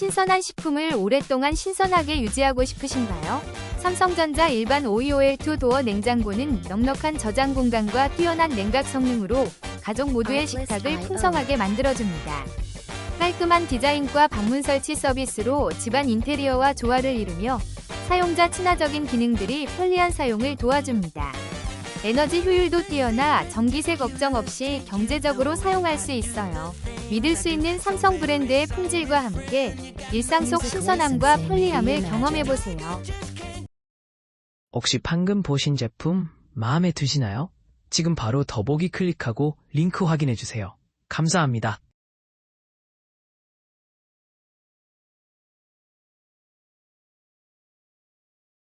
신선한 식품을 오랫동안 신선하게 유지하고 싶으신가요? 삼성전자 일반 52OL2 도어 냉장고는 넉넉한 저장 공간과 뛰어난 냉각 성능으로 가족 모두의 식탁을 풍성하게 만들어줍니다. 깔끔한 디자인과 방문 설치 서비스로 집안 인테리어와 조화를 이루며 사용자 친화적인 기능들이 편리한 사용을 도와줍니다. 에너지 효율도 뛰어나 전기세 걱정 없이 경제적으로 사용할 수 있어요. 믿을 수 있는 삼성 브랜드의 품질과 함께 일상 속 신선함과 편리함을 경험해보세요. 혹시 방금 보신 제품 마음에 드시나요? 지금 바로 더보기 클릭하고 링크 확인해주세요. 감사합니다.